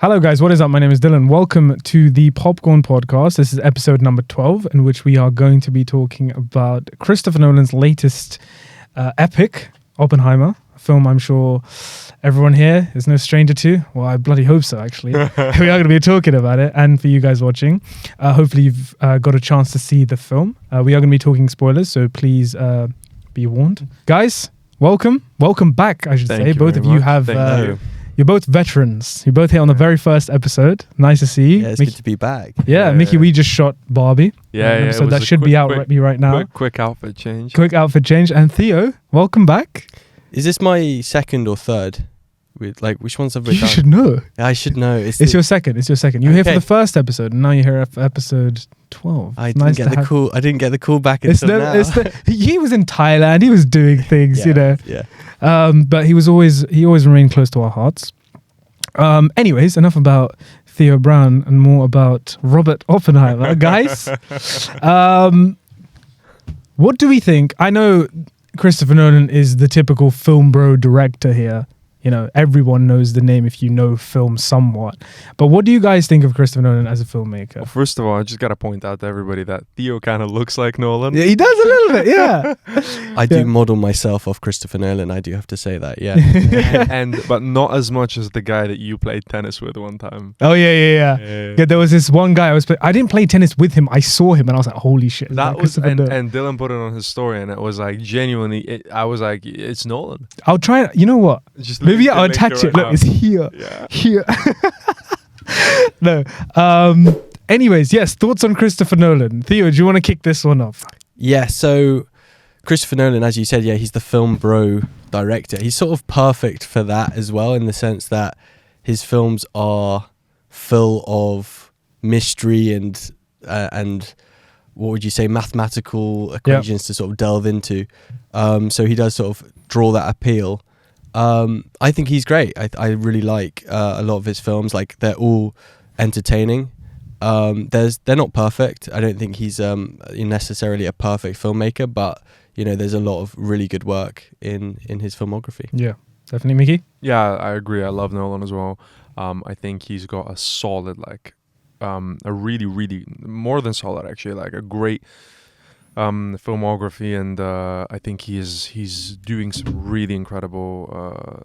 Hello guys, what is up? My name is Dylan. Welcome to the Popcorn Podcast. This is episode number 12, in which we are going to be talking about Christopher Nolan's latest epic, Oppenheimer, a film I'm sure everyone here is no stranger to. Well, I bloody hope so, actually. We are going to be talking about it, and for you guys watching, hopefully you've got a chance to see the film. We are going to be talking spoilers, so please be warned. Guys, welcome back, I should say. Both of you have... You're both veterans. You're both here on the very first episode. Nice to see you. Yeah, it's good to be back. Yeah, Mickey, we just shot Barbie. So that should be out right now. Quick outfit change. And Theo, welcome back. Is this my second or third? Which ones have we done? You should know. I should know. It's your second. You were here for the first episode, and now you're here for episode 12. I didn't get the call back until now. He was in Thailand. He was doing things, Yeah. But he always remained close to our hearts. Anyways, enough about Theo Brown and more about Robert Oppenheimer. Guys, what do we think? I know Christopher Nolan is the typical film bro director here. You know, everyone knows the name if you know film somewhat. But what do you guys think of Christopher Nolan as a filmmaker? Well, first of all, I just got to point out to everybody that Theo kind of looks like Nolan. Yeah, he does a little bit, yeah. I do model myself off Christopher Nolan, I do have to say that, yeah. But not as much as the guy that you played tennis with one time. Oh, yeah. There was this one guy I didn't play tennis with him. I saw him and I was like, holy shit. And Dylan put it on his story and it was like, genuinely, I was like, it's Nolan. I'll try, you know what? Maybe I'll attach it. Look, it's here. Yeah. Here. No. Anyways, yes, thoughts on Christopher Nolan. Theo, do you want to kick this one off? Yeah, so Christopher Nolan, as you said, he's the film bro director. He's sort of perfect for that as well, in the sense that his films are full of mystery and what would you say, mathematical equations to sort of delve into. So he does sort of draw that appeal. I think he's great. I really like a lot of his films. Like, they're all entertaining. They're not perfect. I don't think he's necessarily a perfect filmmaker, but there's a lot of really good work in his filmography. Yeah, definitely. Mickey? Yeah, I agree. I love Nolan as well. I think he's got a solid, a really, really more than solid, actually, like a great filmography, and I think he's doing some really incredible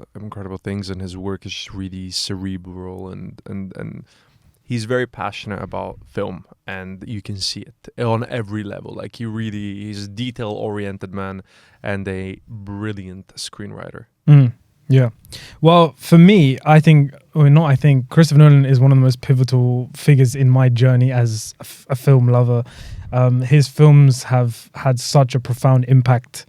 things, and his work is just really cerebral, and he's very passionate about film, and you can see it on every level. Like, he's a detail-oriented man and a brilliant screenwriter. Yeah. Well, for me, Christopher Nolan is one of the most pivotal figures in my journey as a film lover. His films have had such a profound impact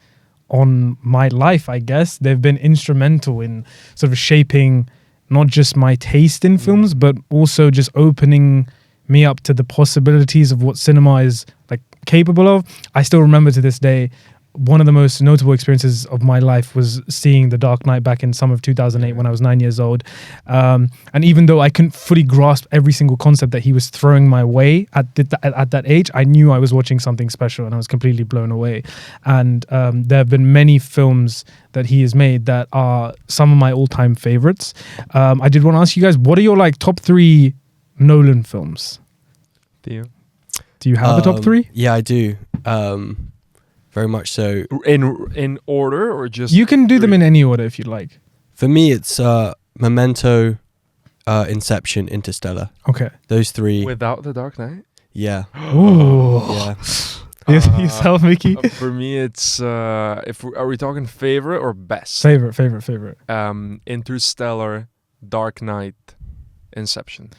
on my life, I guess. They've been instrumental in sort of shaping not just my taste in films, but also just opening me up to the possibilities of what cinema is capable of. I still remember to this day, one of the most notable experiences of my life was seeing The Dark Knight back in summer of 2008 when I was 9 years old. And even though I couldn't fully grasp every single concept that he was throwing my way at that age, I knew I was watching something special, and I was completely blown away. And there have been many films that he has made that are some of my all-time favorites. I did want to ask you guys, what are your top 3 Nolan films? Theo? Do you have a top 3? Yeah, I do. Very much so. In order, or just... You can do them in any order if you'd like. For me, it's Memento, Inception, Interstellar. Okay. Those 3. Without The Dark Knight? Yeah. Ooh. Yeah. Yourself, Mickey? For me, it's... are we talking favorite or best? Favorite. Interstellar, Dark Knight, Inception.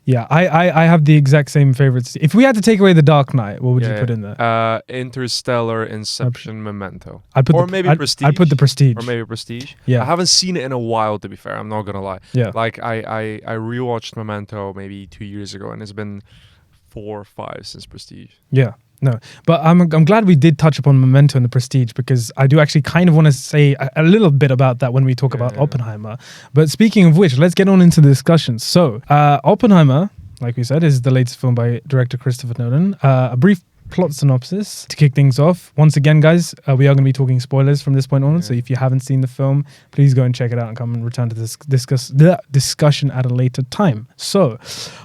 Yeah, I have the exact same favorites. If we had to take away The Dark Knight, what would you put in there? Interstellar, Inception, Memento. Prestige. I'd put The Prestige. Or maybe Prestige. Yeah. I haven't seen it in a while, to be fair. I'm not going to lie. Yeah. I rewatched Memento maybe 2 years ago, and it's been 4 or 5 since Prestige. Yeah. No, but I'm glad we did touch upon Memento and The Prestige, because I do actually kind of want to say a little bit about that when we talk about Oppenheimer. But speaking of which, let's get on into the discussion. So, Oppenheimer, like we said, is the latest film by director Christopher Nolan. A brief plot synopsis to kick things off. Once again, guys, we are going to be talking spoilers from this point on. So if you haven't seen the film, please go and check it out and come and return to this discussion at a later time. So,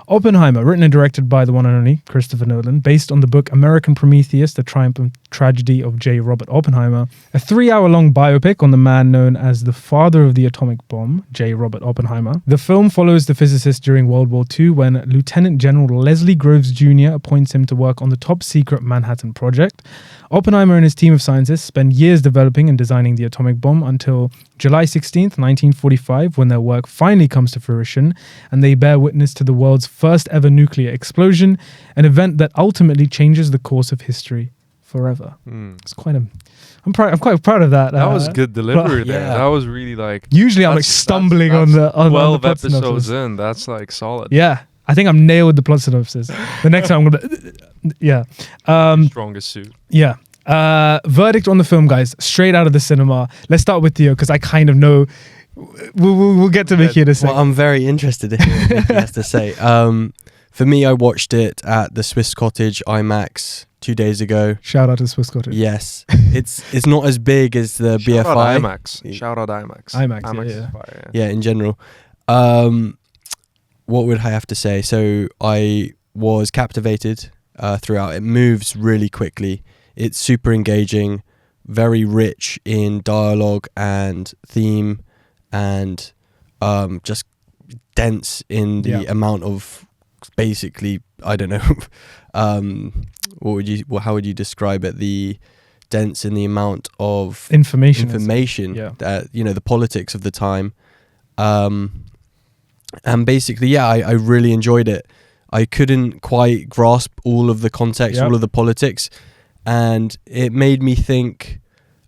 Oppenheimer, written and directed by the one and only Christopher Nolan, based on the book American Prometheus, The Triumph and Tragedy of J. Robert Oppenheimer, a 3-hour-long biopic on the man known as the father of the atomic bomb, J. Robert Oppenheimer. The film follows the physicist during World War II when Lieutenant General Leslie Groves Jr. appoints him to work on the top-secret Manhattan Project. Oppenheimer and his team of scientists spend years developing and designing the atomic bomb until July 16th, 1945, when their work finally comes to fruition and they bear witness to the world's first ever nuclear explosion, an event that ultimately changes the course of history forever. It's quite a... I'm quite proud of that. That was good delivery there. Yeah. That was really like... Usually I'm like stumbling on the 12 plot synopsis. episodes in. That's like solid. Yeah. I think I'm nailed the plot synopsis. The next time I'm going to... Yeah. Strongest suit. Yeah. Verdict on the film, guys. Straight out of the cinema. Let's start with Theo, because I kind of know... We'll get to Mickey in a second. Well, I'm very interested to hear what Mickey has to say. For me, I watched it at the Swiss Cottage IMAX 2 days ago. Shout out to Swiss Cottage. Yes. It's not as big as the Shout BFI. out IMAX. Shout out IMAX. IMAX, is yeah. fire, Yeah, in general. What would I have to say? So I was captivated throughout. It moves really quickly. It's super engaging, very rich in dialogue and theme, and just dense in the amount of basically, I don't know, how would you describe it? The dense in the amount of information that, the politics of the time. And basically, I really enjoyed it. I couldn't quite grasp all of the context, all of the politics, and it made me think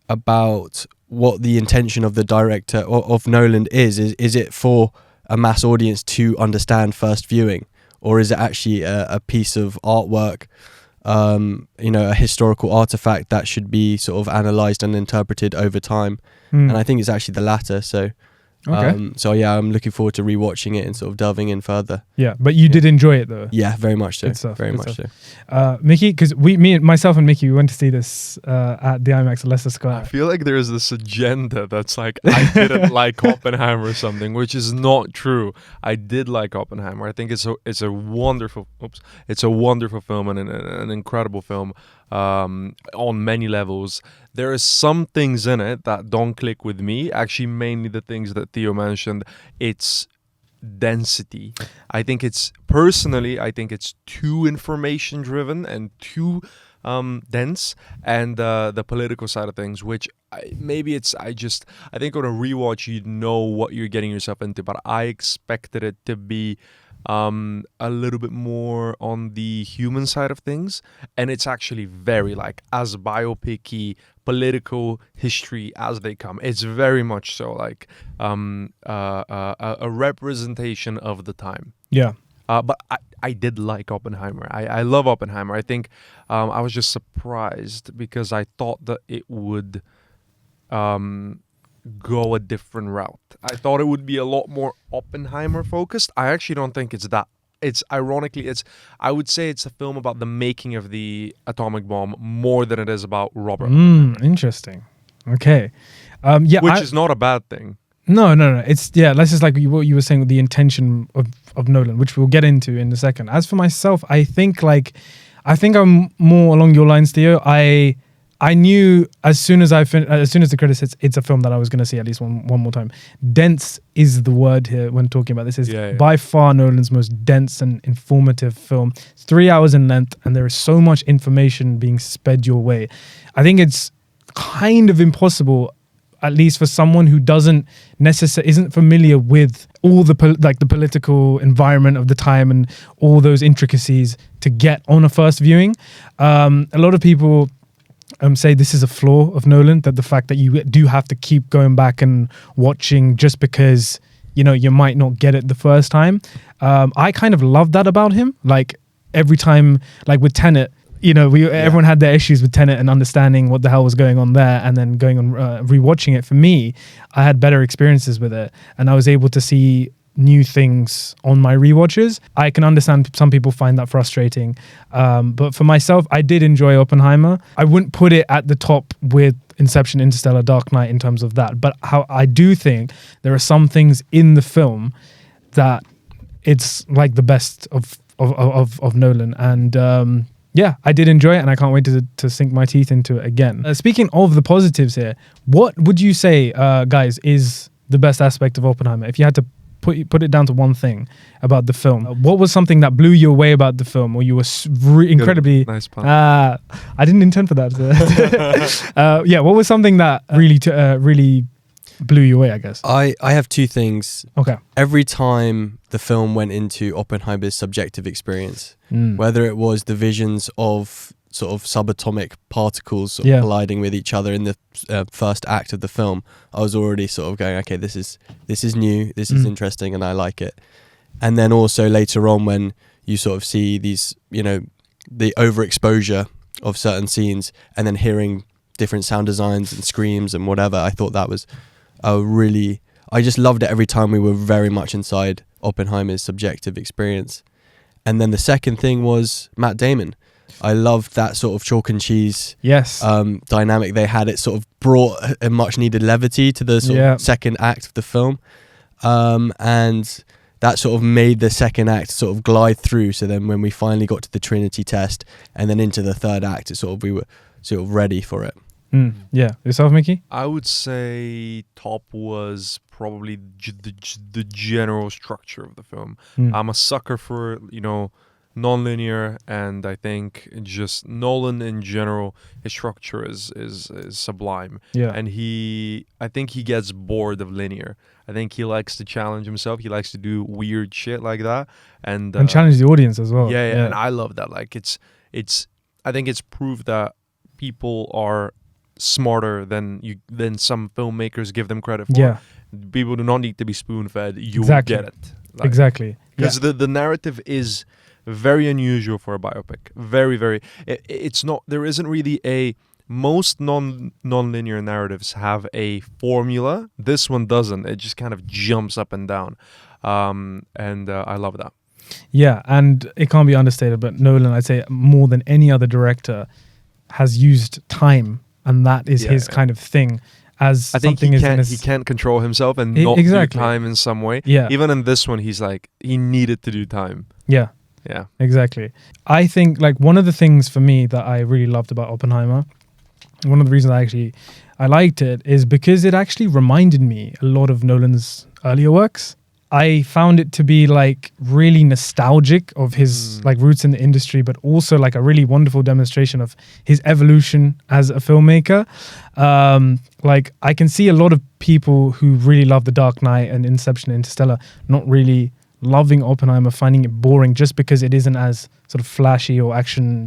about what the intention of the director of Nolan is. Is it for a mass audience to understand first viewing, or is it actually a piece of artwork, a historical artifact that should be sort of analysed and interpreted over time? And I think it's actually the latter. So I'm looking forward to rewatching it and sort of delving in further. Yeah, but you did enjoy it though. Yeah, very much so. Very Good much stuff. so. Mickey, because myself and Mickey, we went to see this at the IMAX at Leicester Square. I feel like there's this agenda that's like, I didn't like Oppenheimer or something, which is not true. I did like Oppenheimer. I think it's a wonderful film and an incredible film on many levels. There are some things in it that don't click with me. Actually, mainly the things that Theo mentioned. It's density. I think it's too information driven and too dense, and the political side of things, which I think on a rewatch you know what you're getting yourself into, but I expected it to be a little bit more on the human side of things, and it's actually very like as biopic-y, political history as they come. It's very much so like a representation of the time. But I did like Oppenheimer. I love Oppenheimer. I think I was just surprised because I thought that it would go a different route. I thought it would be a lot more Oppenheimer focused. I actually don't think it's that. I would say it's a film about the making of the atomic bomb more than it is about Robert. Interesting. Okay. Which is not a bad thing. No. It's that's just like what you were saying with the intention of Nolan, which we'll get into in a second. As for myself, I think I'm more along your lines, Theo. I knew as soon as the credits hits, it's a film that I was going to see at least one more time. Dense is the word here when talking about this. Is by far Nolan's most dense and informative film. It's 3 hours in length, and there is so much information being sped your way. I think it's kind of impossible, at least for someone who isn't familiar with all the political environment of the time and all those intricacies, to get on a first viewing. A lot of people say this is a flaw of Nolan, that the fact that you do have to keep going back and watching just because you might not get it the first time. I kind of love that about him. Like every time, like with Tenet, everyone had their issues with Tenet and understanding what the hell was going on there, and then going on rewatching it. For me, I had better experiences with it, and I was able to see new things on my rewatches. I can understand some people find that frustrating. But for myself, I did enjoy Oppenheimer. I wouldn't put it at the top with Inception, Interstellar, Dark Knight in terms of that. But how I do think there are some things in the film that it's like the best of Nolan. And yeah, I did enjoy it, and I can't wait to sink my teeth into it again. Speaking of the positives here, what would you say, guys, is the best aspect of Oppenheimer? If you had to put it down to one thing about the film, what was something that blew you away about the film, or you were incredibly... Nice pun. I didn't intend for that. Yeah, what was something that really blew you away, I guess? I have two things. Okay. Every time the film went into Oppenheimer's subjective experience, whether it was the visions of sort of subatomic particles sort of colliding with each other in the first act of the film, I was already sort of going, okay, this is new, this is interesting, and I like it. And then also later on, when you sort of see these, the overexposure of certain scenes, and then hearing different sound designs and screams and whatever, I thought that was I just loved it every time we were very much inside Oppenheimer's subjective experience. And then the second thing was Matt Damon. I loved that sort of chalk and cheese dynamic they had. It sort of brought a much needed levity to the sort of second act of the film. And that sort of made the second act sort of glide through. So then when we finally got to the Trinity test and then into the third act, we were sort of ready for it. Yeah. Yourself, Mickey? I would say top was probably the general structure of the film. I'm a sucker for, non-linear, and I think just Nolan in general, his structure is sublime. Yeah. And I think he gets bored of linear. I think he likes to challenge himself. He likes to do weird shit like that, and challenge the audience as well. Yeah. And I love that. Like I think it's proof that people are smarter than some filmmakers give them credit for. Yeah. People do not need to be spoon-fed. You will get it. Exactly. Because the narrative is very unusual for a biopic. Very, very. It's not. There isn't really most non-linear narratives have a formula. This one doesn't. It just kind of jumps up and down, and I love that. Yeah, and it can't be understated, but Nolan, I'd say more than any other director, has used time, and that is his kind of thing. As I think he can't control himself and not do time in some way. Yeah. Even in this one, he's like, he needed to do time. Yeah. Yeah. Exactly. I think like one of the things for me that I really loved about Oppenheimer, one of the reasons I liked it, is because it actually reminded me a lot of Nolan's earlier works. I found it to be like really nostalgic of his like roots in the industry, but also like a really wonderful demonstration of his evolution as a filmmaker. Like I can see a lot of people who really love The Dark Knight and Inception and Interstellar not really loving Oppenheimer, finding it boring just because it isn't as sort of flashy or action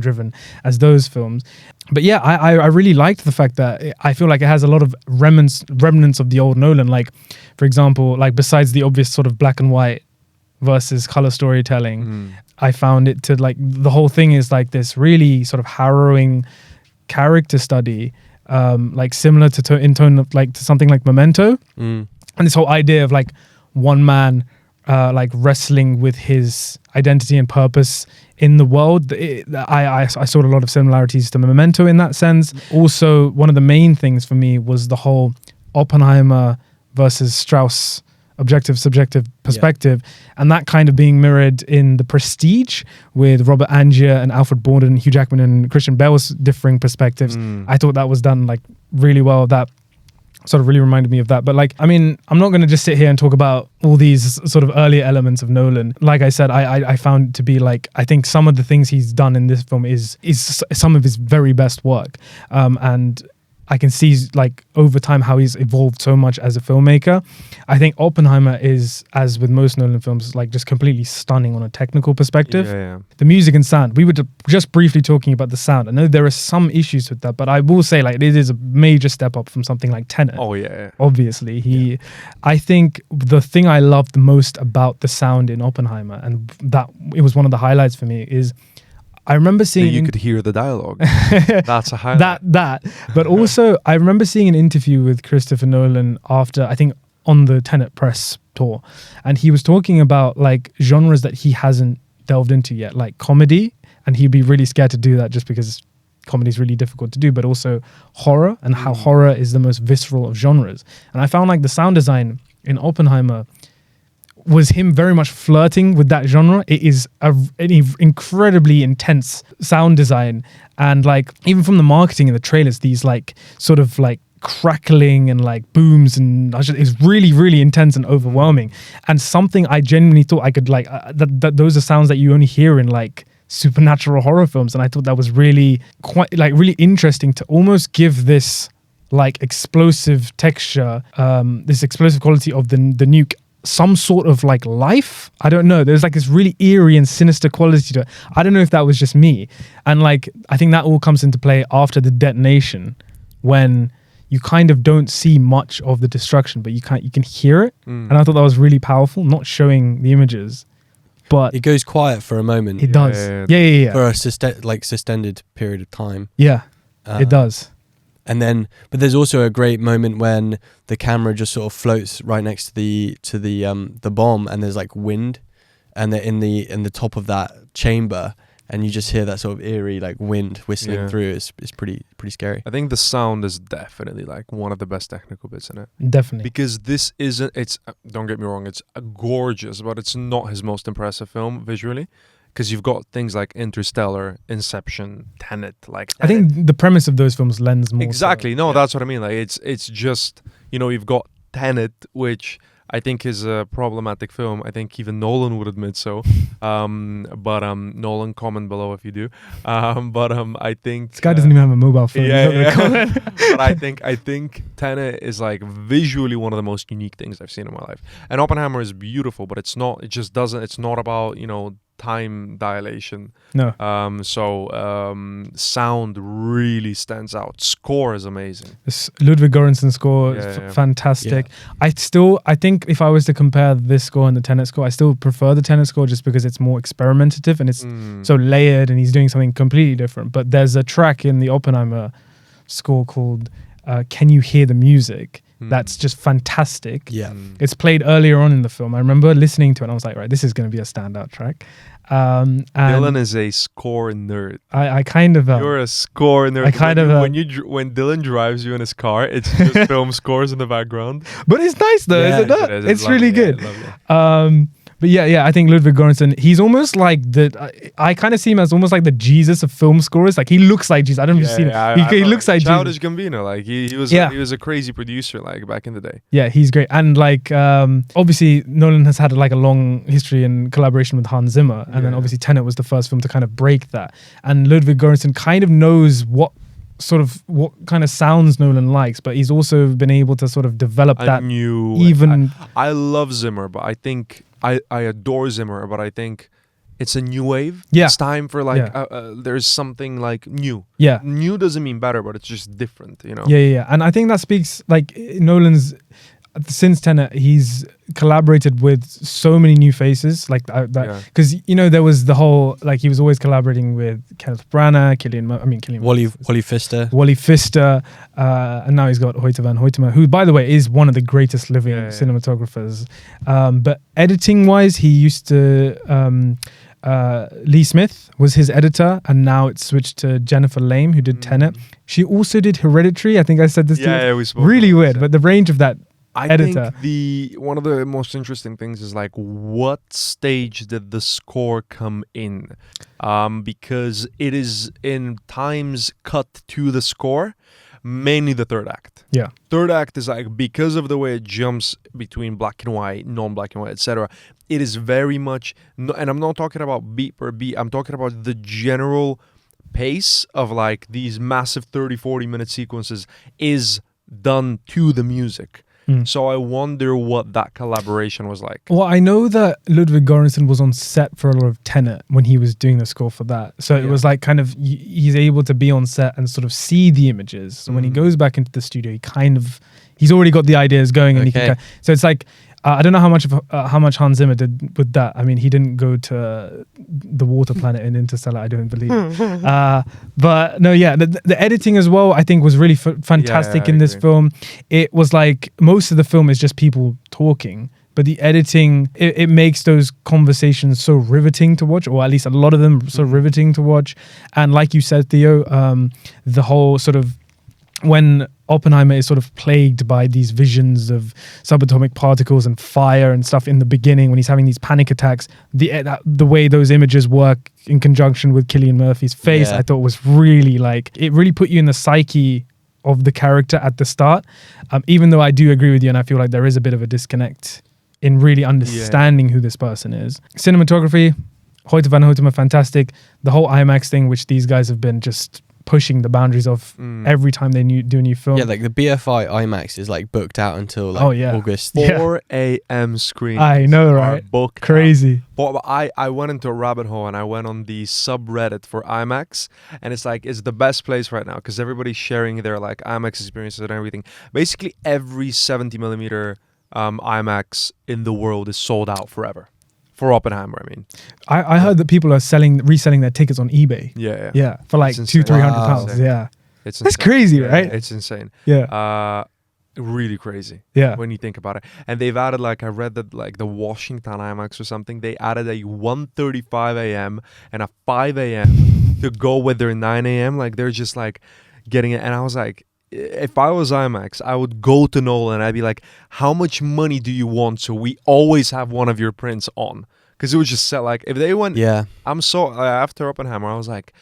driven as those films. But yeah, I really liked the fact that I feel like it has a lot of remnants of the old Nolan. Like, for example, like besides the obvious sort of black and white versus color storytelling, I found it to like the whole thing is like this really sort of harrowing character study, like similar to in tone of like to something like Memento, and this whole idea of like one man like wrestling with his identity and purpose in the world. I saw a lot of similarities to Memento in that sense. Also, one of the main things for me was the whole Oppenheimer versus Strauss objective-subjective perspective, and that kind of being mirrored in The Prestige with Robert Angier and Alfred Borden, Hugh Jackman and Christian Bale's differing perspectives. I thought that was done like really well. That sort of really reminded me of that. But like, I mean, I'm not going to just sit here and talk about all these sort of earlier elements of Nolan. Like I said, I found it to be like, I think some of the things he's done in this film is some of his very best work. And I can see like over time how he's evolved so much as a filmmaker. I think Oppenheimer is, as with most Nolan films, like just completely stunning on a technical perspective. Yeah. The music and sound, we were just briefly talking about the sound. I know there are some issues with that, but I will say like it is a major step up from something like Tenet. Oh yeah. Obviously, I think the thing I loved most about the sound in Oppenheimer, and that it was one of the highlights for me, is I remember seeing... You could hear the dialogue. That's a highlight. But also, I remember seeing an interview with Christopher Nolan after, I think, on the Tenet press tour, and he was talking about like genres that he hasn't delved into yet, like comedy, and he'd be really scared to do that just because comedy is really difficult to do, but also horror, and how horror is the most visceral of genres. And I found like the sound design in Oppenheimer was him very much flirting with that genre. It is an incredibly intense sound design, and like even from the marketing and the trailers, these like sort of like crackling and like booms, and it's really, really intense and overwhelming, and something I genuinely thought I could like that those are sounds that you only hear in like supernatural horror films, and I thought that was really quite like really interesting to almost give this like explosive texture, this explosive quality of the nuke some sort of like life. I don't know, there's like this really eerie and sinister quality to it. I don't know if that was just me, and like I think that all comes into play after the detonation, when you kind of don't see much of the destruction, but you can hear it. And I thought that was really powerful, not showing the images, but It goes quiet for a moment. it does. Yeah. For a suspended period of time. Yeah, it does. And then, but there's also a great moment when the camera just sort of floats right next to the bomb, and there's like wind, and they're in the top of that chamber, and you just hear that sort of eerie like wind whistling through. It's pretty scary. I think the sound is definitely like one of the best technical bits in it. Definitely. Because this isn't, it's, don't get me wrong, it's gorgeous, but it's not his most impressive film visually. Because you've got things like Interstellar, Inception, Tenet. Like I think the premise of those films lends more. Exactly. That's what I mean. Like it's just, you've got Tenet, which I think is a problematic film. I think even Nolan would admit so. But Nolan, comment below if you do. I think this guy doesn't even have a mobile phone. But I think Tenet is like visually one of the most unique things I've seen in my life. And Oppenheimer is beautiful, but it's not. It just doesn't. It's not about time dilation. No. Sound really stands out. Score is amazing. This Ludwig Göransson score is fantastic. Yeah. I think if I was to compare this score and the Tenet score, I still prefer the Tenet score just because it's more experimentative and it's so layered, and he's doing something completely different. But there's a track in the Oppenheimer score called Can You Hear the Music? That's just fantastic. Yeah. It's played earlier on in the film. I remember listening to it and I was like, right, this is going to be a standout track. And Dylan is a score nerd. I kind of You're a score nerd. I kind of when Dylan drives you in his car, it's just film scores in the background. But it's nice though, is it not? It's really good. Yeah, but yeah, I think Ludwig Göransson, he's almost like I kind of see him as almost like the Jesus of film scores. Like he looks like Jesus. I don't know if you've seen him. He looks like Childish Jesus. Gambino. Like he was a crazy producer like back in the day. Yeah, he's great. And like obviously Nolan has had like a long history in collaboration with Hans Zimmer, and then obviously Tenet was the first film to kind of break that. And Ludwig Göransson kind of knows what kind of sounds Nolan likes, but he's also been able to sort of develop that new even. I love Zimmer, but I think I adore Zimmer, but I think it's a new wave. Yeah. It's time for like there's something like new. Yeah. New doesn't mean better, but it's just different, Yeah. And I think that speaks like Nolan's. Since Tenet, he's collaborated with so many new faces, like that, because there was the whole like he was always collaborating with Kenneth Branagh, Wally Pfister, and now he's got Hoyte van Hoytema, who, by the way, is one of the greatest living cinematographers. But editing-wise, he used to. Lee Smith was his editor, and now it's switched to Jennifer Lame, who did Tenet. She also did Hereditary. I think I said this. Yeah, we spoke. Really weird, but the range of that. I editor. think one of the most interesting things is like what stage did the score come in? Because it is in times cut to the score, mainly the third act. Yeah. Third act is like, because of the way it jumps between black and white, non-black and white, etc. It is very much, and I'm not talking about beat per beat, I'm talking about the general pace of like these massive 30-40 minute sequences is done to the music. So I wonder what that collaboration was like. Well, I know that Ludwig Göransson was on set for a lot of Tenet when he was doing the score for that. So it was like kind of, he's able to be on set and sort of see the images. So when he goes back into the studio, he's already got the ideas going. And he can, so it's like, I don't know how much Hans Zimmer did with that. I mean, he didn't go to the water planet in Interstellar, I don't believe. But no, yeah, the editing as well, I think was really fantastic I in this agree. film. It was like most of the film is just people talking, but the editing, it makes those conversations so riveting to watch, or at least a lot of them so riveting to watch. And like you said, Theo, the whole sort of, when Oppenheimer is sort of plagued by these visions of subatomic particles and fire and stuff in the beginning, when he's having these panic attacks, the way those images work in conjunction with Cillian Murphy's face, I thought was really like, it really put you in the psyche of the character at the start. Even though I do agree with you, and I feel like there is a bit of a disconnect in really understanding who this person is. Cinematography, Hoyte van Hoytema, fantastic. The whole IMAX thing, which these guys have been just pushing the boundaries of every time they do a new film. Yeah, like the BFI IMAX is like booked out until like August. 4 a.m. screens. I know, right? Booked Crazy. But I went into a rabbit hole and I went on the subreddit for IMAX, and it's like, it's the best place right now because everybody's sharing their like IMAX experiences and everything. Basically, every 70mm IMAX in the world is sold out forever. For Oppenheimer, I mean. I heard that people are reselling their tickets on eBay. Yeah. For like It's £200-300. insane. Pounds. Yeah. It's That's insane. crazy, right? It's insane. Yeah. Really crazy. Yeah. When you think about it. And they've added, like, I read that like the Washington IMAX or something, they added a 1:35 a.m. and a 5 a.m. to go with their 9 a.m. Like, they're just like getting it. And I was like, if I was IMAX, I would go to Nolan. I'd be like, how much money do you want so we always have one of your prints on? Because it was just set, like, if they went, I'm so, after Oppenheimer, I was like,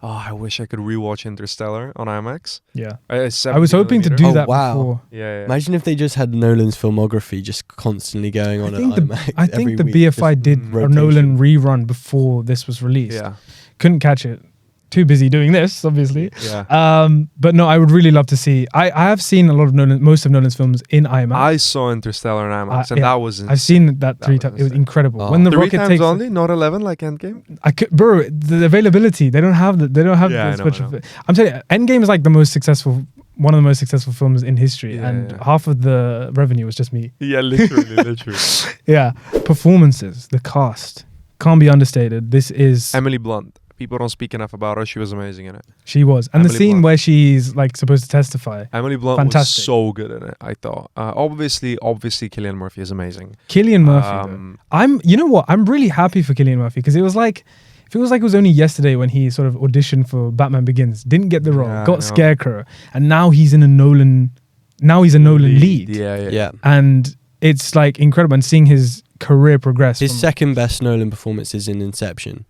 oh, I wish I could rewatch Interstellar on IMAX. Yeah. I was hoping to do that before. Yeah. Imagine if they just had Nolan's filmography just constantly going on at IMAX. I think the BFI did a Nolan rerun before this was released. Yeah. Couldn't catch it. Too busy doing this, obviously. Yeah. But no, I would really love to see. I have seen a lot of most of Nolan's films in IMAX. I saw Interstellar in IMAX, and that was insane. I've seen that 3 times. It was incredible. Oh. When the 3 rocket times takes only, not 11 like Endgame. Bro, the availability. They don't have the. They don't have Yeah, this I much know. of it. I'm telling you, Endgame is like one of the most successful films in history, and half of the revenue was just me. Yeah, literally. Yeah, performances, the cast can't be understated. This is Emily Blunt. People don't speak enough about her. She was amazing in it. She was, and Emily the scene Blunt. where she's like supposed to testify. Emily Blunt Fantastic. was so good in it, I thought. Obviously, Cillian Murphy is amazing. Cillian Murphy. You know what? I'm really happy for Cillian Murphy because it feels like it was only yesterday when he sort of auditioned for Batman Begins, didn't get the role, got Scarecrow, and now he's in a Nolan. Now he's a Nolan lead. Yeah. And it's like incredible, and seeing his career progress. His second best Nolan performance is in Inception.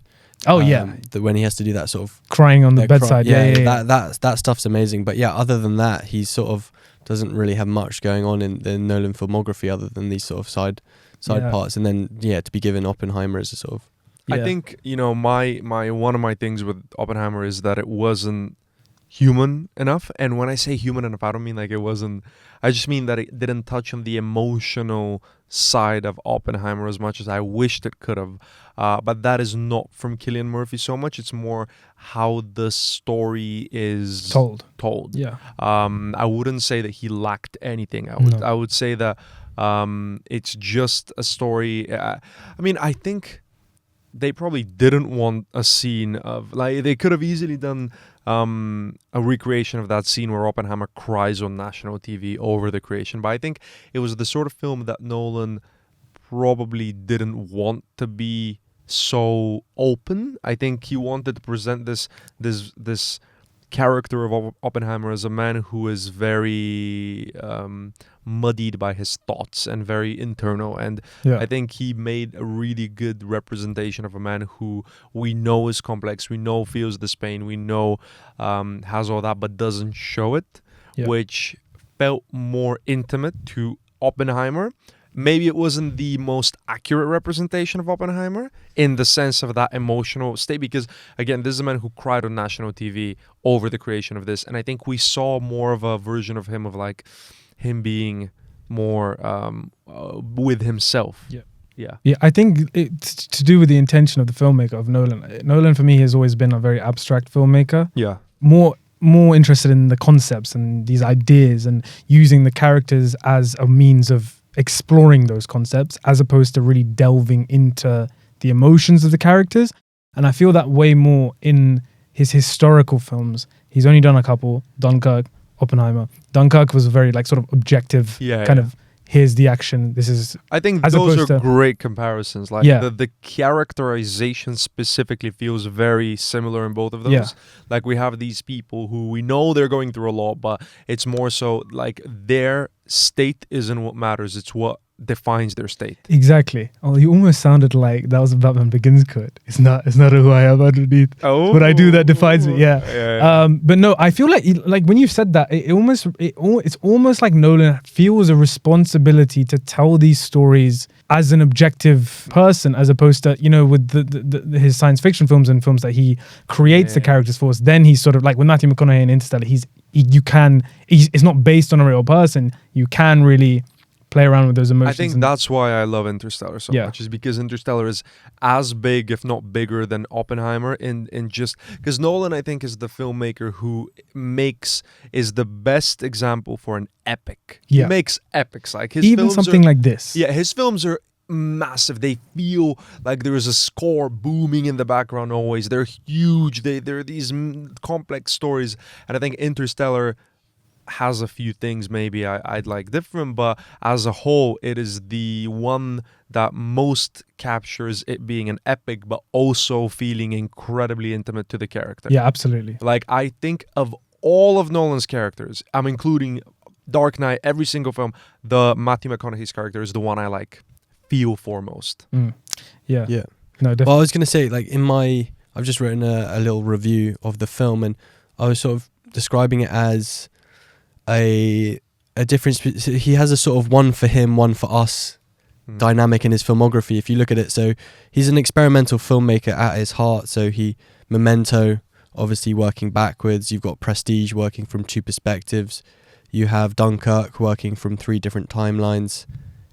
Oh yeah, when he has to do that sort of crying on the bedside. Yeah. That stuff's amazing. But yeah, other than that, he sort of doesn't really have much going on in the Nolan filmography other than these sort of side parts. And then to be given Oppenheimer as a sort of. I think my one of my things with Oppenheimer is that it wasn't human enough. And when I say human enough, I don't mean like it wasn't. I just mean that it didn't touch on the emotional side of Oppenheimer as much as I wished it could have. But that is not from Cillian Murphy so much. It's more how the story is told. Yeah. I wouldn't say that he lacked anything. I would say that it's just a story. I mean, I think they probably didn't want a scene of, like, they could have easily done a recreation of that scene where Oppenheimer cries on national TV over the creation. But I think it was the sort of film that Nolan probably didn't want to be so open. I think he wanted to present this character of Oppenheimer as a man who is very muddied by his thoughts and very internal. And I think he made a really good representation of a man who we know is complex, we know feels this pain, we know has all that, but doesn't show it, which felt more intimate to Oppenheimer. Maybe it wasn't the most accurate representation of Oppenheimer in the sense of that emotional state, because, again, this is a man who cried on national TV over the creation of this. And I think we saw more of a version of him, of like him being more with himself. Yeah, I think it's to do with the intention of the filmmaker, of Nolan. Nolan, for me, has always been a very abstract filmmaker. Yeah. More interested in the concepts and these ideas and using the characters as a means of exploring those concepts, as opposed to really delving into the emotions of the characters. And I feel that way more in his historical films. He's only done a couple, Dunkirk, Oppenheimer. Dunkirk was a very like sort of objective kind of, here's the action. This is. I think as those opposed are to- great comparisons. Like the characterization specifically feels very similar in both of those. Yeah. Like we have these people who we know they're going through a lot, but it's more so like their state isn't what matters. It's what defines their state. Exactly. Oh, you almost sounded like that was a Batman Begins quote. It's not who I am underneath. Oh, What I do that defines me. Yeah. But no, I feel like when you said that, it's almost like Nolan feels a responsibility to tell these stories as an objective person, as opposed to, you know, with his science fiction films and films that he creates the characters for us. Then he's sort of like with Matthew McConaughey in Interstellar. It's not based on a real person. You can really play around with those emotions. I think that's why I love Interstellar so much, is because Interstellar is as big, if not bigger, than Oppenheimer in just because Nolan, I think, is the filmmaker who is the best example for an epic. He makes epics like his even films something like this. Yeah, his films are massive. They feel like there is a score booming in the background always. They're huge. They're these complex stories, and I think Interstellar has a few things maybe I'd like different, but as a whole, it is the one that most captures it being an epic, but also feeling incredibly intimate to the character. Yeah, absolutely. Like, I think of all of Nolan's characters, I'm including Dark Knight, every single film, the Matthew McConaughey's character is the one I feel foremost. Yeah. Yeah. No, definitely. Well, I was going to say, like, I've just written a little review of the film, and I was sort of describing it as a difference. He has a sort of one for him, one for us dynamic in his filmography, if you look at it. So he's an experimental filmmaker at his heart. So Memento, obviously working backwards. You've got Prestige working from two perspectives. You have Dunkirk working from three different timelines,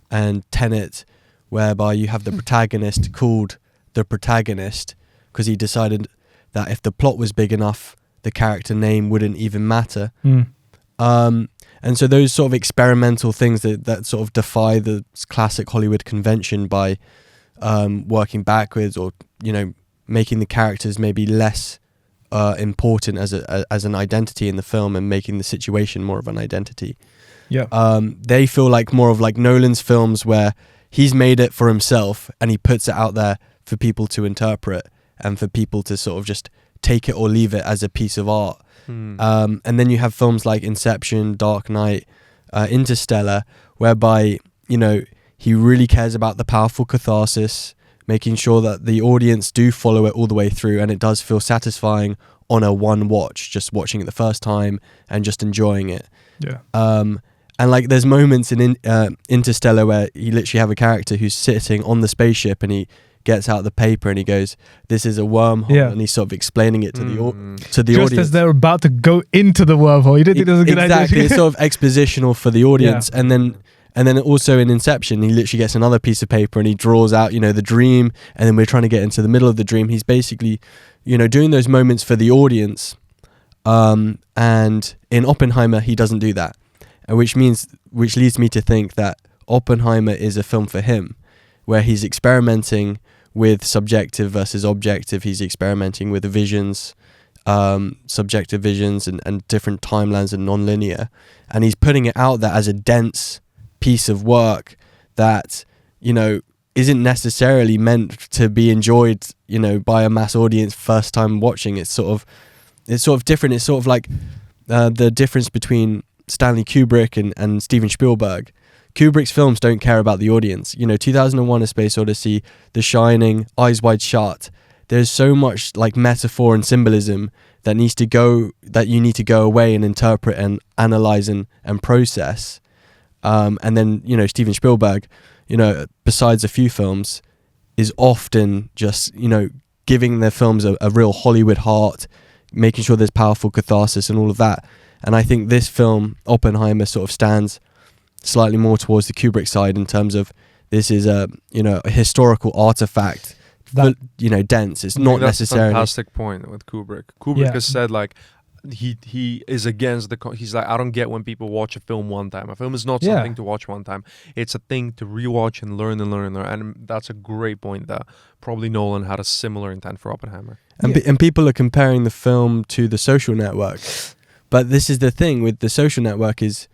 and Tenet, whereby you have the protagonist called the protagonist because he decided that if the plot was big enough, the character name wouldn't even matter. And so those sort of experimental things that sort of defy the classic Hollywood convention by working backwards, or, you know, making the characters maybe less important as an identity in the film and making the situation more of an identity. Yeah. They feel like more of like Nolan's films where he's made it for himself and he puts it out there for people to interpret and for people to sort of just take it or leave it as a piece of art. And then you have films like Inception, Dark Knight, Interstellar, whereby, you know, he really cares about the powerful catharsis, making sure that the audience do follow it all the way through, and it does feel satisfying on a one watch, just watching it the first time and just enjoying it. Yeah. And like there's moments in Interstellar where you literally have a character who's sitting on the spaceship and he gets out the paper and he goes, "This is a wormhole," and he's sort of explaining it to the Just audience. as they're about to go into the wormhole. You didn't think that was a good idea? Exactly. It's sort of expositional for the audience. And then also in Inception, he literally gets another piece of paper and he draws out, you know, the dream, and then we're trying to get into the middle of the dream. He's basically, you know, doing those moments for the audience. And in Oppenheimer, he doesn't do that. Which leads me to think that Oppenheimer is a film for him, where he's experimenting with subjective versus objective. He's experimenting with visions, subjective visions and different timelines and non-linear. And he's putting it out there as a dense piece of work that, you know, isn't necessarily meant to be enjoyed, you know, by a mass audience first time watching. It's sort of different. It's sort of like the difference between Stanley Kubrick and Steven Spielberg. Kubrick's films don't care about the audience. You know, 2001: A Space Odyssey, The Shining, Eyes Wide Shut. There's so much like metaphor and symbolism that you need to go away and interpret and analyze and process. And then, you know, Steven Spielberg, you know, besides a few films, is often just, you know, giving their films a real Hollywood heart, making sure there's powerful catharsis and all of that. And I think this film, Oppenheimer, sort of stands slightly more towards the Kubrick side in terms of this is a historical artifact that, you know, dense. It's not necessarily. That's a fantastic point with Kubrick. Kubrick has said, like, he is against he's like, I don't get when people watch a film one time. A film is not Yeah. something to watch one time. It's a thing to rewatch and learn and learn and learn. And that's a great point that probably Nolan had a similar intent for Oppenheimer. And, and people are comparing the film to The Social Network. But this is the thing with The Social Network is,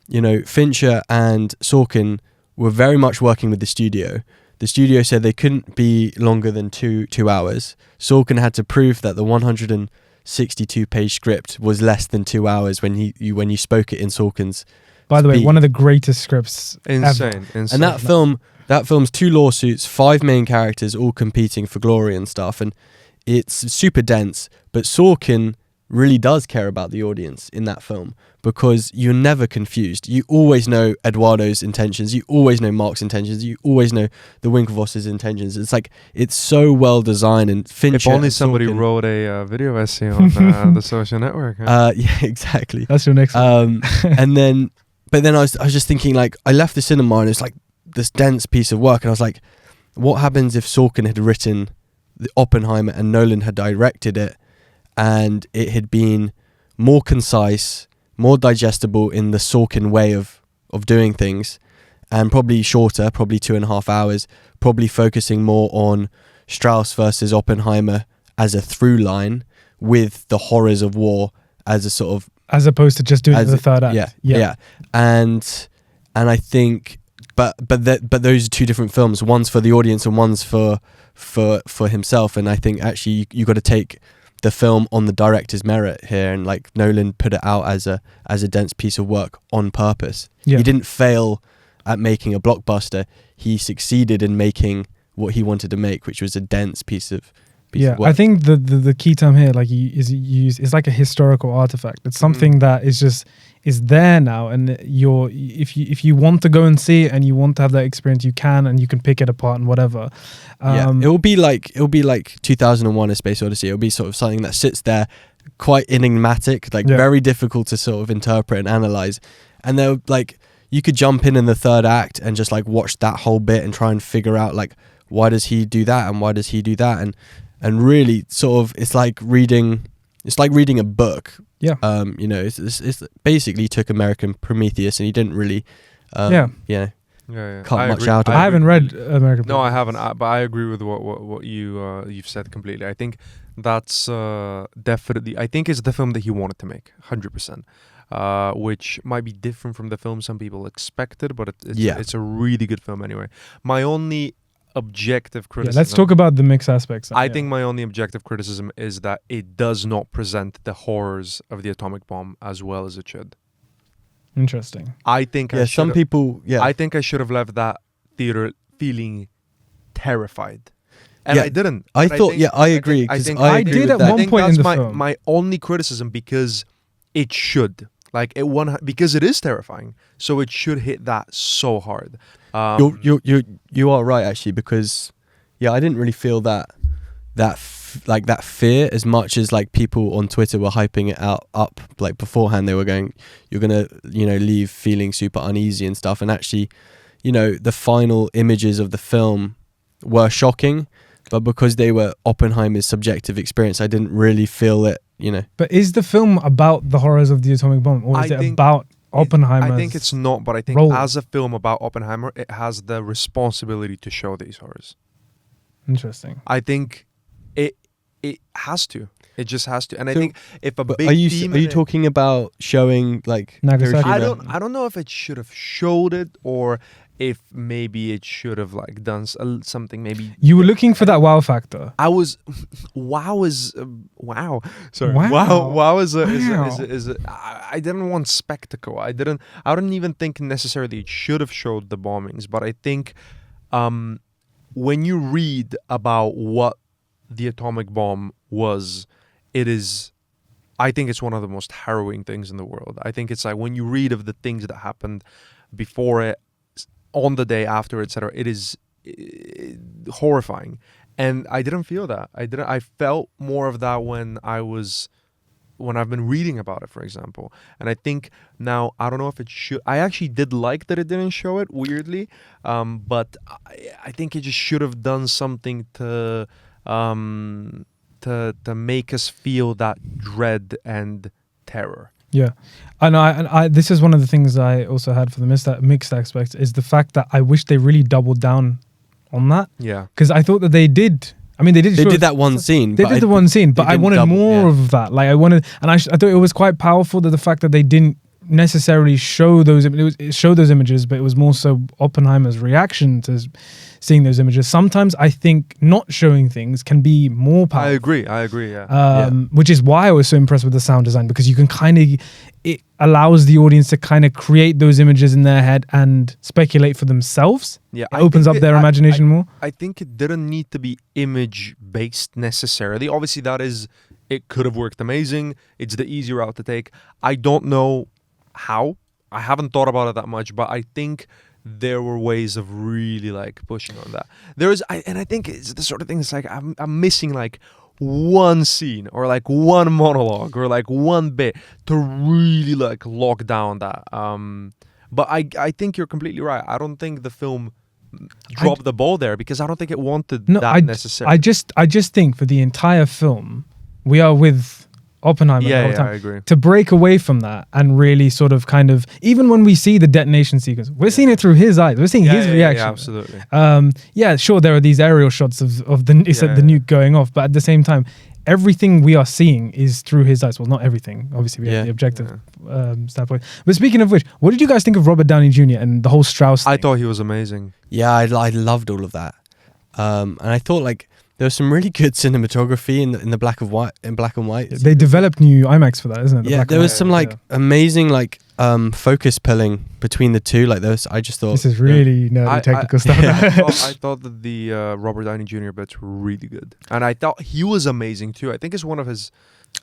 you know, Fincher and Sorkin were very much working with the studio. The studio said they couldn't be longer than two hours. Sorkin had to prove that the 162-page script was less than 2 hours when you spoke it in Sorkin's By the way, speed. one of the greatest scripts Insane. ever. And that film's 2 lawsuits, 5 main characters all competing for glory and stuff, and it's super dense. But Sorkin really does care about the audience in that film because you're never confused. You always know Eduardo's intentions. You always know Mark's intentions. You always know the Winklevos's intentions. It's like, it's so well designed. And Fincher, If only somebody Sorkin, wrote a video essay on The Social Network. Huh? yeah, exactly. That's your next one. And then, but then I was just thinking, like, I left the cinema and it's like this dense piece of work, and I was like, what happens if Sorkin had written the Oppenheimer and Nolan had directed it, and it had been more concise, more digestible in the Sorkin way of doing things, and probably shorter, probably 2.5 hours, probably focusing more on Strauss versus Oppenheimer as a through line with the horrors of war as a sort of, as opposed to just doing the third act. Yeah. And I think, but those are 2 different films. One's for the audience and one's for himself. And I think actually you got to take the film on the director's merit here, and like Nolan put it out as a dense piece of work on purpose. Yeah. He didn't fail at making a blockbuster. He succeeded in making what he wanted to make, which was a dense piece of work. I think the key term here, like you use, is like a historical artifact. It's something that is there now, and if you want to go and see it and you want to have that experience, you can, and you can pick it apart and whatever. It will be like 2001: A Space Odyssey. It'll be sort of something that sits there, quite enigmatic, like very difficult to sort of interpret and analyze. And they're like, you could jump in the third act and just like watch that whole bit and try and figure out like, why does he do that and why does he do that, and really sort of it's like reading a book. You know, it's basically took American Prometheus and he didn't really cut much out of it. I haven't read American Prometheus. No, I haven't. But I agree with what you've said completely. I think that's definitely. I think it's the film that he wanted to make, 100%. Which might be different from the film some people expected, but it's a really good film anyway. My only objective criticism. Let's talk about the mixed aspects. I think my only objective criticism is that it does not present the horrors of the atomic bomb as well as it should. Interesting. I think I think I should have left that theater feeling terrified. And I didn't. I agree. I did at one point in the film. My only criticism, because it should. Like because it is terrifying, so it should hit that so hard. You are right, actually, because I didn't really feel that fear as much as like people on Twitter were hyping it up like beforehand. They were going, you're gonna leave feeling super uneasy and stuff, and actually the final images of the film were shocking, but because they were Oppenheimer's subjective experience, I didn't really feel it. But is the film about the horrors of the atomic bomb, or is it about Oppenheimer? I think it's not, but I think as a film about Oppenheimer, it has the responsibility to show these horrors. Interesting. I think it has to. It just has to. And I think if a big are you talking about showing like Nagasaki? I don't know if it should have showed it, or if maybe it should have like done something. Maybe you were looking for that wow factor. I was. Wow is wow. Sorry. Wow. Wow is I didn't want spectacle. I didn't even think necessarily it should have showed the bombings. But I think when you read about what the atomic bomb was, I think it's one of the most harrowing things in the world. I think it's like when you read of the things that happened before it, on the day after, etc., it is horrifying. And I didn't feel that. I felt more of that when I've been reading about it, for example. And I think now, I don't know if it should. I actually did like that it didn't show it, weirdly. But I think it just should have done something to make us feel that dread and terror. Yeah, and I this is one of the things I also had for the mixed aspect is the fact that I wish they really doubled down on that. Yeah. Because I thought that they did. I mean, they did. They did that one scene. They did the one scene, but I wanted more of that. Like I wanted, and I thought it was quite powerful that the fact that they didn't necessarily show those. It showed those images, but it was more so Oppenheimer's reaction to seeing those images. Sometimes I think not showing things can be more powerful. I agree. Yeah. Which is why I was so impressed with the sound design, because you can it allows the audience to kind of create those images in their head and speculate for themselves. Yeah, it opens up their imagination more. I think it didn't need to be image based necessarily. Obviously, it could have worked amazing. It's the easy route to take. I don't know how. I haven't thought about it that much, but I think there were ways of really like pushing on that. I think it's the sort of thing. It's like I'm missing like one scene or like one monologue or like one bit to really like lock down that. But I think you're completely right. I don't think the film dropped the ball there because I don't think it wanted that necessarily. I just think for the entire film, we are with Oppenheimer the whole time. I agree. To break away from that and really sort of kind of, even when we see the detonation sequence, we're seeing it through his eyes. We're seeing his reaction. Yeah, absolutely. Sure, there are these aerial shots of the nuke going off, but at the same time, everything we are seeing is through his eyes. Well, not everything. Obviously, we have the objective standpoint. But speaking of which, what did you guys think of Robert Downey Jr. and the whole Strauss thing? I thought he was amazing. Yeah, I loved all of that. And I thought like there was some really good cinematography in the black and white. They developed new IMAX for that, isn't it? There was some amazing focus pulling between the two. Like those, I just thought this is really nerdy technical stuff. I thought that the Robert Downey Jr. bits were really good, and I thought he was amazing too. I think it's one of his.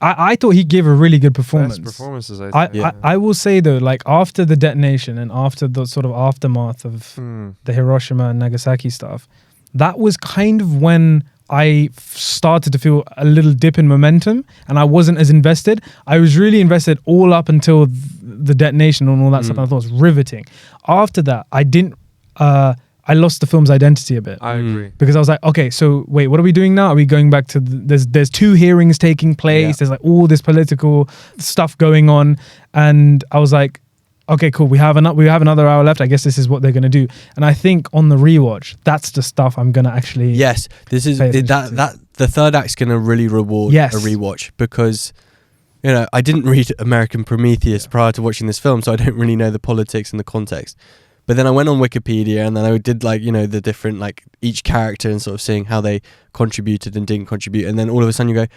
I thought he gave a really good performance. Best performances. I will say though, like after the detonation and after the sort of aftermath of the Hiroshima and Nagasaki stuff, that was kind of when I started to feel a little dip in momentum and I wasn't as invested. I was really invested all up until the detonation and all that stuff. And I thought it was riveting. After that, I lost the film's identity a bit. I agree. Because I was like, okay, so wait, what are we doing now? Are we going back to there's two hearings taking place. Yeah. There's like all this political stuff going on. And I was like, okay, cool. We have another hour left. I guess this is what they're going to do. And I think on the rewatch, that's the stuff I'm going to actually. Yes, this is that the third act's going to really reward a rewatch because, you know, I didn't read American Prometheus prior to watching this film, so I don't really know the politics and the context. But then I went on Wikipedia and then I did like, you know, the different like each character and sort of seeing how they contributed and didn't contribute. And then all of a sudden you go,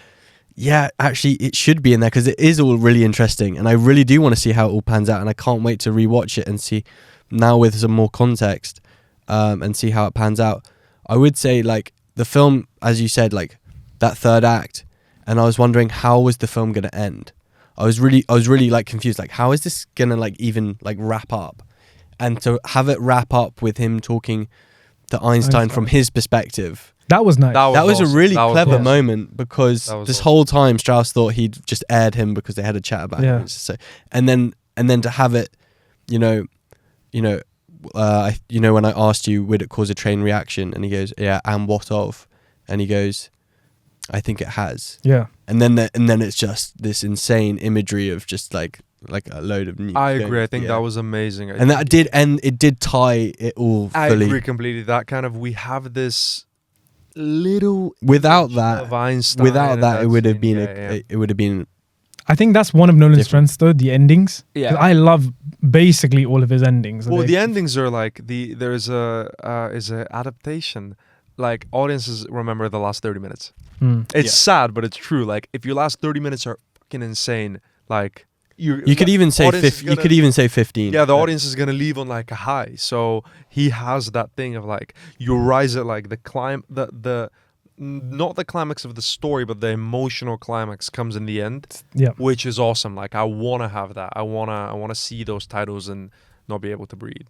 yeah, actually it should be in there because it is all really interesting. And I really do want to see how it all pans out. And I can't wait to rewatch it and see now with some more context and see how it pans out. I would say like the film, as you said, like that third act. And I was wondering how was the film going to end? I was really like confused. Like how is this going to like even like wrap up? And to have it wrap up with him talking to Einstein from his perspective. That was nice. That was awesome. A really clever moment because this whole time Strauss thought he'd just aired him because they had a chat about him. So, and then to have it, you know, when I asked you, would it cause a chain reaction? And he goes, yeah, and what of? And he goes, I think it has. Yeah. And then it's just this insane imagery of just like a load of nukes. I agree. I think that was amazing. It did tie it all fully. I agree completely. That kind of, we have this little without that of Einstein. Without that, it would have been it would have been. I think that's one of Nolan's strengths, though, the endings. Yeah, I love basically all of his endings. Well, the endings are like there's a adaptation. Like audiences remember the last 30 minutes. It's sad, but it's true. Like if your last 30 minutes are fucking insane, like. You could even say 15. Yeah, the audience is gonna leave on like a high. So he has that thing of like you rise at like the not the climax of the story, but the emotional climax comes in the end. Yeah, which is awesome. Like I wanna have that. I wanna see those titles and not be able to breathe.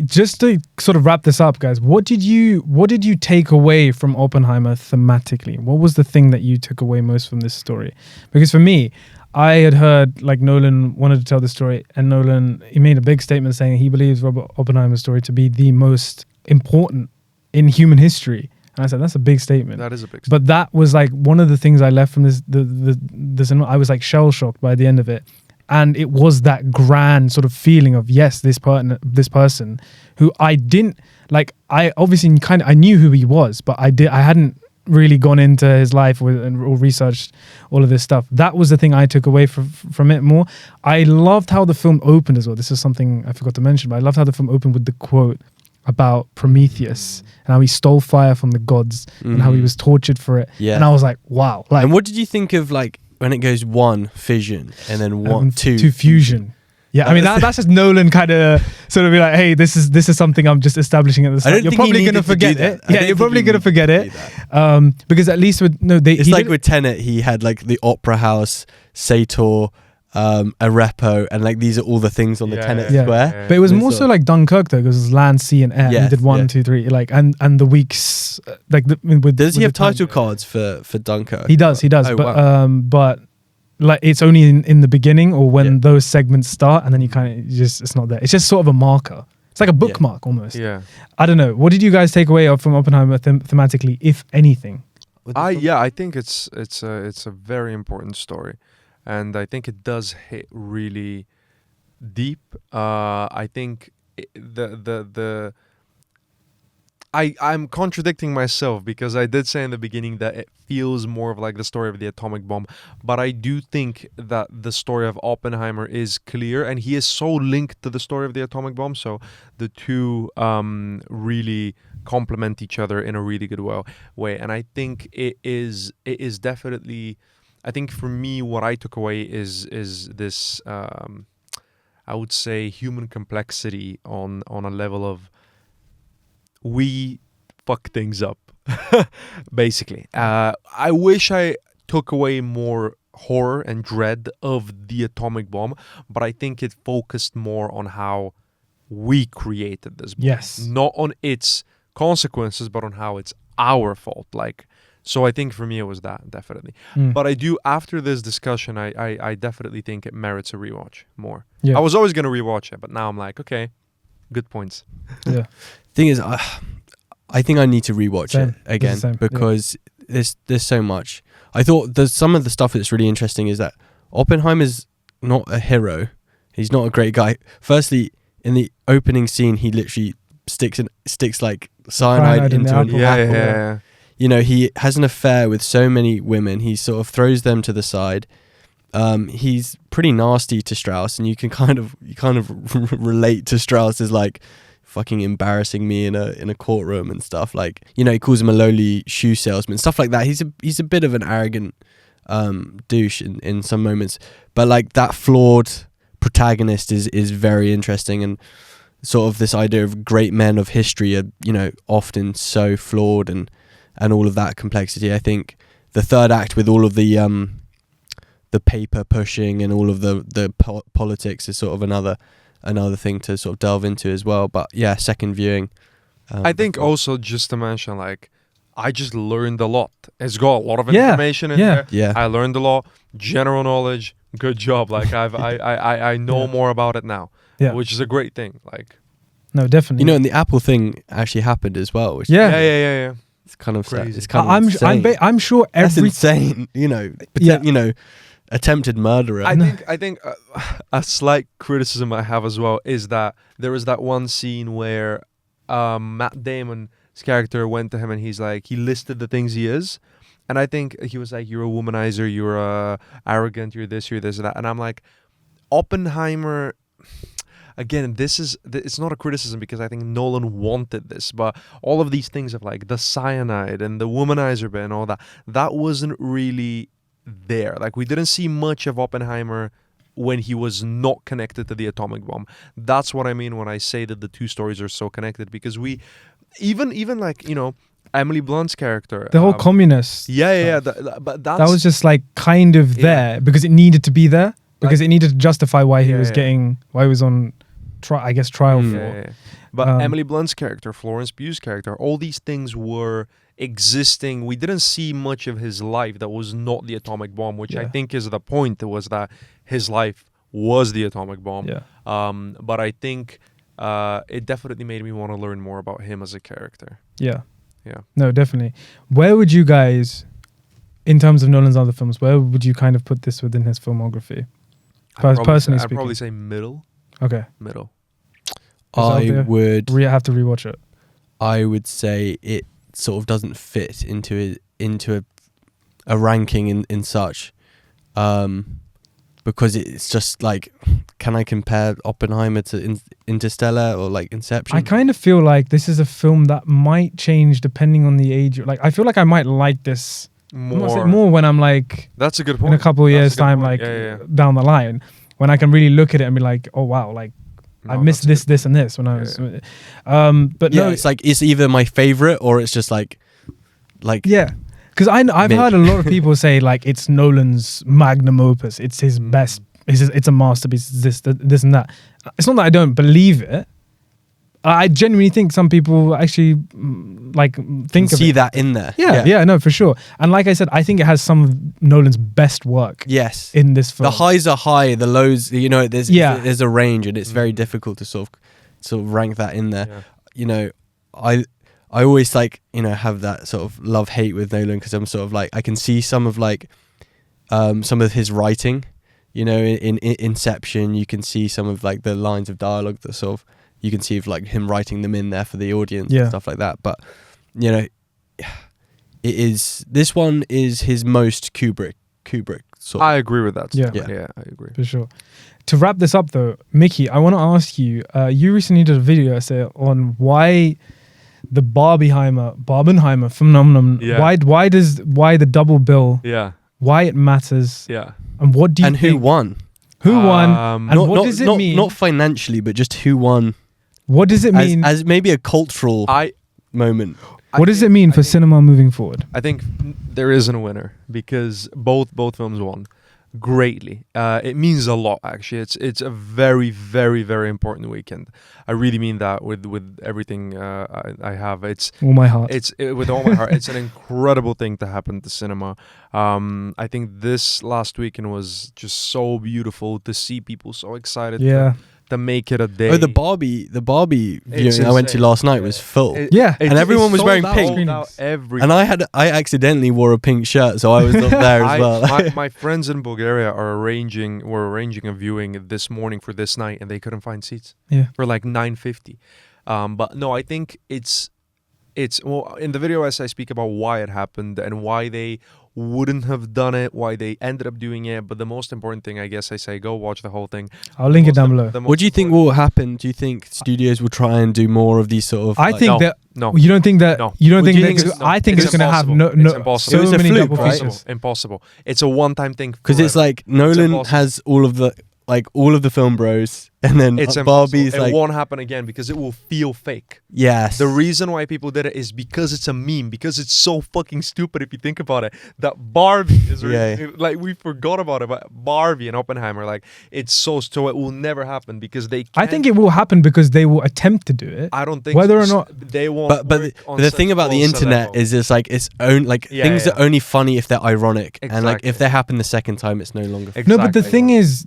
Just to sort of wrap this up, guys, what did you take away from Oppenheimer thematically? What was the thing that you took away most from this story? Because for me, I had heard like Nolan wanted to tell the story, and he made a big statement saying he believes Robert Oppenheimer's story to be the most important in human history. And I said, that's a big statement. That is a big statement. But that was like one of the things I left from the cinema. I was like shell shocked by the end of it. And it was that grand sort of feeling of, yes, this person who I didn't like. I obviously I knew who he was, but I hadn't really gone into his life or researched all of this stuff. That was the thing I took away from it more. I loved how the film opened as well. This is something I forgot to mention, but I loved how the film opened with the quote about Prometheus and how he stole fire from the gods and how he was tortured for it. Yeah. And I was like, wow. Like, and what did you think of like when it goes 1 fission and then 2 fusion? Yeah, I mean that's just Nolan kind of sort of be like, hey, this is something I'm just establishing at the start. You're probably gonna forget it. Yeah, you're probably gonna forget it. Because at least with it's like with Tenet, he had like the opera house, Sator, a repo, and like these are all the things on the Tenet square. But it was more so like Dunkirk though, because it was land, sea, and air. He did 1, 2, 3, like and the weeks like does he have title cards for Dunkirk? He does. Oh, but like it's only in the beginning or when those segments start, and then you kind of it's not there. It's just sort of a marker. It's like a bookmark almost. Yeah. I don't know. What did you guys take away from Oppenheimer thematically, if anything? I think it's a very important story, and I think it does hit really deep. I think I'm contradicting myself because I did say in the beginning that it feels more of like the story of the atomic bomb, but I do think that the story of Oppenheimer is clear, and he is so linked to the story of the atomic bomb, so the two really complement each other in a really good way. And I think it is definitely, I think for me what I took away is this I would say human complexity on a level of we fuck things up, basically. I wish I took away more horror and dread of the atomic bomb, but I think it focused more on how we created this bomb. Yes. Not on its consequences, but on how it's our fault. Like, so I think for me it was that, definitely. But I do, after this discussion, I definitely think it merits a rewatch more. Yeah. I was always going to rewatch it, but now I'm like, okay, good points. Yeah. Thing is, I think I need to rewatch it again because there's so much. I thought there's some of the stuff that's really interesting is that Oppenheimer's not a hero. He's not a great guy. Firstly, in the opening scene, he literally sticks like cyanide into an apple. Yeah. You know, he has an affair with so many women. He sort of throws them to the side. He's pretty nasty to Strauss, and you kind of relate to Strauss as like fucking embarrassing me in a courtroom and stuff. Like, you know, he calls him a lowly shoe salesman, stuff like that. He's a bit of an arrogant douche in some moments, but like that flawed protagonist is very interesting, and sort of this idea of great men of history are, you know, often so flawed and all of that complexity. I think the third act with all of the paper pushing and all of the politics is sort of another thing to sort of delve into as well. But yeah, second viewing. I think also just to mention, like, I just learned a lot. It's got a lot of information in there. Yeah. I learned a lot. General knowledge. Good job. Like I know more about it now. Yeah. Which is a great thing. Like, no, definitely. You know, and the Apple thing actually happened as well. Which yeah. It's kind of crazy. It's kind of insane. I'm sure That's every insane. You know, you know, attempted murderer. I think a slight criticism I have as well is that there was that one scene where Matt Damon's character went to him and he's like, he listed the things he is, and I think he was like, you're a womanizer, you're arrogant, you're this, and that, and I'm like, Oppenheimer. Again, it's not a criticism because I think Nolan wanted this, but all of these things of like the cyanide and the womanizer bit and all that wasn't really there. Like, we didn't see much of Oppenheimer when he was not connected to the atomic bomb. That's what I mean when I say that the two stories are so connected, because we even like, you know, Emily Blunt's character, the whole communist. But that was just like kind of there because it needed to be there, because it needed to justify why he was on trial for. Yeah. But Emily Blunt's character, Florence Pugh's character, all these things were existing. We didn't see much of his life that was not the atomic bomb, which I think is the point, was that his life was the atomic bomb. But I think it definitely made me want to learn more about him as a character. Yeah. Yeah. No, definitely. Where would you guys, in terms of Nolan's other films, where would you kind of put this within his filmography? Personally I'd speaking. probably say middle. Okay. Middle. I would have to rewatch it. I would say it sort of doesn't fit into a ranking in such, because it's just like, can I compare Oppenheimer to Interstellar or like Inception? I kind of feel like this is a film that might change depending on the age. Like, I feel like I might like this more when I'm like, that's a good point. in a couple of years time, point. like down the line, when I can really look at it and be like, oh wow, like I missed this and this when I was. But yeah, no, it's like it's either my favorite or it's just like yeah. Because I've heard a lot of people say like it's Nolan's magnum opus. It's his best. It's a masterpiece. It's this and that. It's not that I don't believe it. I genuinely think some people actually think of see it. that in there. Yeah, no, for sure. And like I said, I think it has some of Nolan's best work. Yes, in this film. The highs are high, the lows. There's a range, and it's very difficult to sort of rank that in there. Yeah. I always have that sort of love hate with Nolan, because I'm sort of like, I can see some of some of his writing. In Inception, you can see some of like the lines of dialogue that sort of, you can see like him writing them in there for the audience and stuff like that. But this one is his most Kubrick sort of. I agree with that. Yeah, I agree for sure. To wrap this up though, Mickey, I want to ask you. You recently did a video essay on why the Barbenheimer Phenomenon. Yeah. Why the double bill? Yeah. Why it matters? Yeah. And what do you think? And who won? Who won? And what does it mean? Not financially, but just who won. What does it mean? As maybe a cultural moment. What does it mean for cinema moving forward? I think there isn't a winner, because both films won greatly. It means a lot, actually. It's a very, very, very important weekend. I really mean that with everything I have. It's all my heart. With all my heart. It's an incredible thing to happen to cinema. I think this last weekend was just so beautiful to see people so excited. Yeah. To make it a day. Oh, the Barbie viewing I went to last night was full. And everyone was wearing pink. And I accidentally wore a pink shirt, so I was up there as well. My friends in Bulgaria were arranging a viewing this morning for this night, and they couldn't find seats. Yeah. For like $9.50. But no, I think it's well, in the video as I speak about why it happened and why they wouldn't have done it, why they ended up doing it. But the most important thing, I guess I say, go watch the whole thing. I'll link it down below. What do you think will happen? Do you think studios will try and do more of these sort of... I think that... No. You don't think that... No. You don't think that... I think it's going to have so many fluke, double right? features. Impossible. It's a one-time thing. Because it's like Nolan has all of the film bros, and then Barbie's it won't happen again because it will feel fake. Yes. The reason why people did it is because it's a meme, because it's so fucking stupid if you think about it. That Barbie is like, we forgot about it, but Barbie and Oppenheimer, like, it's so it will never happen because they can't. I think it will happen because they will attempt to do it. I don't think whether or not they won't. But the thing about the internet is it's like its own, like, things are only funny if they're ironic. Exactly. And like if they happen the second time, it's no longer funny. No, but the thing is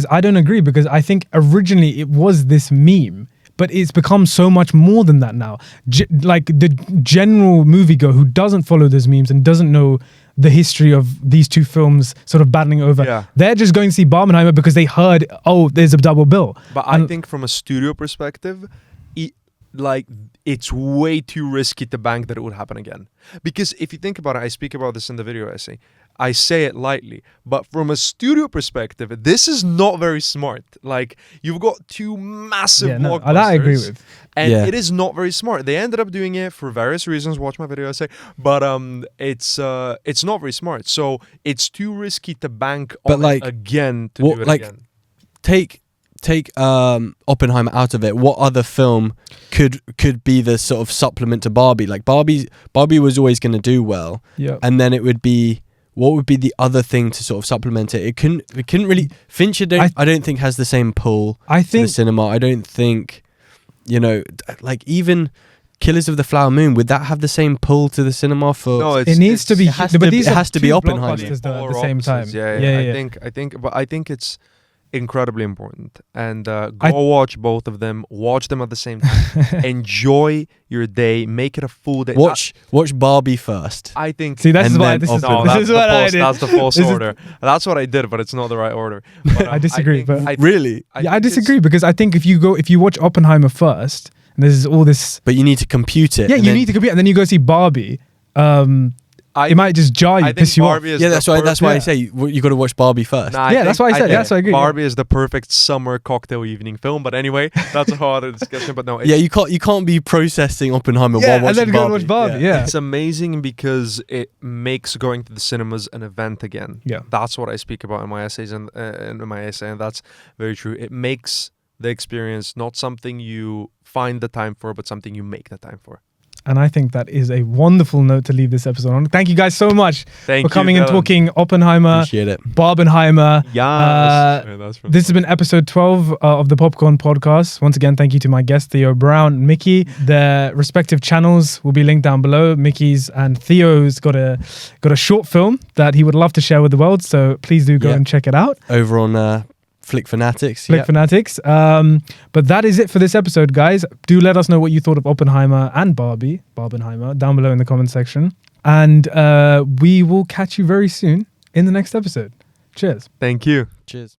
I don't agree, because I think originally it was this meme, but it's become so much more than that now. Like the general moviegoer who doesn't follow those memes and doesn't know the history of these two films sort of battling over, they're just going to see Barbenheimer because they heard, oh, there's a double bill. But I think from a studio perspective, it's way too risky to bank that it would happen again. Because if you think about it, I speak about this in the video essay. I say it lightly, but from a studio perspective, this is not very smart. Like, you've got two massive blockbusters. That I agree with. And it is not very smart. They ended up doing it for various reasons. Watch my video essay. But it's not very smart. So it's too risky to bank on it again to do it again. Take Oppenheimer out of it. What other film could be the sort of supplement to Barbie? Like Barbie was always going to do well, and then it would be, what would be the other thing to sort of supplement it? It couldn't really. Fincher, I don't think has the same pull to the cinema. I don't think, like even Killers of the Flower Moon, would that have the same pull to the cinema for? No, it needs to be. It has to be Oppenheimer at the same time. I think, but I think it's. incredibly important. And go watch both of them. Watch them at the same time. Enjoy your day. Make it a full day. Watch Barbie first. I think. See, that's And why then this is that's what I did. That's the false This is- order. That's what I did, but it's not the right order. But, I disagree, but- Really? I disagree because I think if you watch Oppenheimer first, and there's all this. But you need to compute it. Yeah, and you then- need to compete, and then you go see Barbie. It might just jar you, I piss think you Barbie off. is Yeah, the that's why I yeah. say you got to watch Barbie first. Nah, Yeah, that's why I said- think that's why I agree, Barbie is the perfect summer cocktail evening film. But anyway, that's a whole other discussion. But no, Yeah, you can't be processing Oppenheimer Yeah, while and watching then go and Barbie. watch Barbie. Yeah. it's amazing because it makes going to the cinemas an event again. Yeah. That's what I speak about in my essays and in my essay, and that's very true. It makes the experience not something you find the time for, but something you make the time for. And I think that is a wonderful note to leave this episode on. Thank you guys so much Thank for coming you, and Dylan. talking Oppenheimer, Appreciate it. Barbenheimer. Yes. Uh, That's This has been episode 12 of the Popcorn Podcast. Once again, thank you to my guests, Theo Brown and Mickey. Their respective channels will be linked down below. Mickey's and Theo's got a short film that he would love to share with the world. So please do go Yeah. and check it out. Over on Flick Fanatics. Flick Fanatics. But that is it for this episode, guys. Do let us know what you thought of Oppenheimer and Barbenheimer, down below in the comment section. And we will catch you very soon in the next episode. Cheers. Thank you. Cheers.